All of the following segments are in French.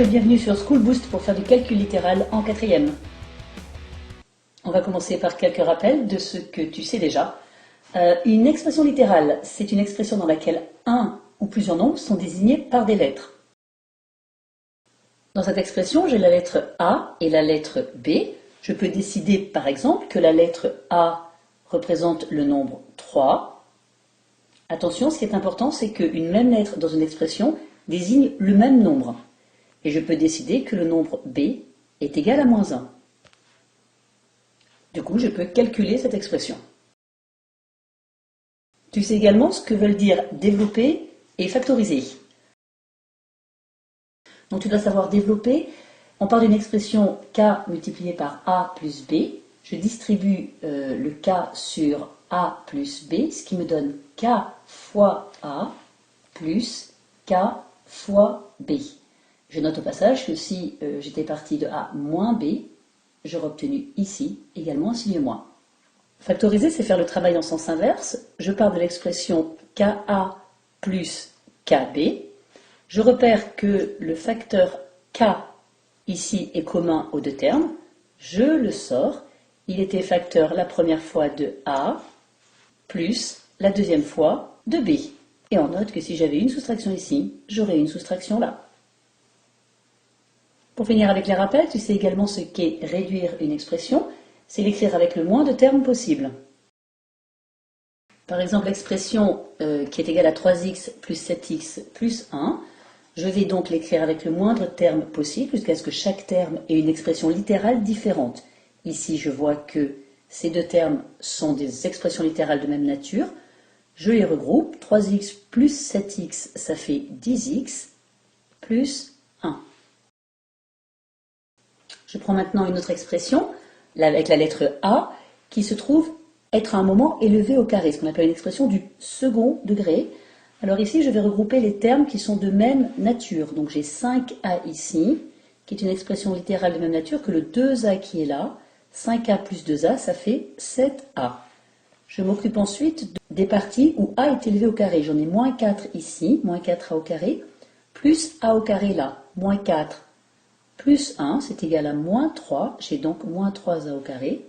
et bienvenue sur School Boost pour faire du calcul littéral en 4e. On va commencer par quelques rappels de ce que tu sais déjà. Une expression littérale, c'est une expression dans laquelle un ou plusieurs nombres sont désignés par des lettres. Dans cette expression, j'ai la lettre A et la lettre B. Je peux décider par exemple que la lettre A représente le nombre 3. Attention, ce qui est important, c'est qu'une même lettre dans une expression désigne le même nombre. Et je peux décider que le nombre B est égal à moins 1. Du coup, je peux calculer cette expression. Tu sais également ce que veulent dire développer et factoriser. Donc tu dois savoir développer. On part d'une expression K multiplié par A plus B. Je distribue le K sur A plus B, ce qui me donne K fois A plus K fois B. Je note au passage que si j'étais parti de A moins B, j'aurais obtenu ici également un signe moins. Factoriser, c'est faire le travail en sens inverse. Je pars de l'expression KA plus KB. Je repère que le facteur K ici est commun aux deux termes. Je le sors. Il était facteur la première fois de A plus la deuxième fois de B. Et on note que si j'avais une soustraction ici, j'aurais une soustraction là. Pour finir avec les rappels, tu sais également ce qu'est réduire une expression, c'est l'écrire avec le moins de termes possible. Par exemple, l'expression qui est égale à 3x plus 7x plus 1, je vais donc l'écrire avec le moindre terme possible, jusqu'à ce que chaque terme ait une expression littérale différente. Ici, je vois que ces deux termes sont des expressions littérales de même nature. Je les regroupe. 3x plus 7x, ça fait 10x plus 1. Je prends maintenant une autre expression, avec la lettre A, qui se trouve être à un moment élevé au carré, ce qu'on appelle une expression du second degré. Alors ici, je vais regrouper les termes qui sont de même nature. Donc j'ai 5A ici, qui est une expression littérale de même nature que le 2A qui est là. 5A plus 2A, ça fait 7A. Je m'occupe ensuite des parties où A est élevé au carré. J'en ai moins 4 ici, moins 4A au carré, plus A au carré là, moins 4. Plus 1, c'est égal à moins 3, j'ai donc moins 3A au carré,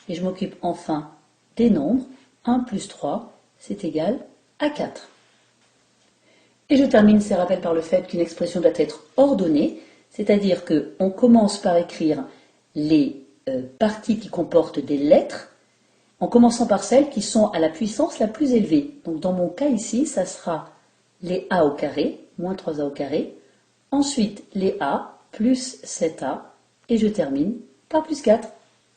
et je m'occupe enfin des nombres, 1 plus 3, c'est égal à 4. Et je termine ces rappels par le fait qu'une expression doit être ordonnée, c'est-à-dire qu'on commence par écrire les parties qui comportent des lettres, en commençant par celles qui sont à la puissance la plus élevée. Donc dans mon cas ici, ça sera les A au carré, moins 3A au carré, ensuite les A, plus 7A, et je termine par plus 4.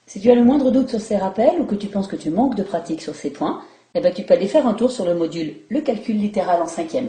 Si tu as le moindre doute sur ces rappels ou que tu penses que tu manques de pratique sur ces points, eh bien, tu peux aller faire un tour sur le module Le calcul littéral en 5e.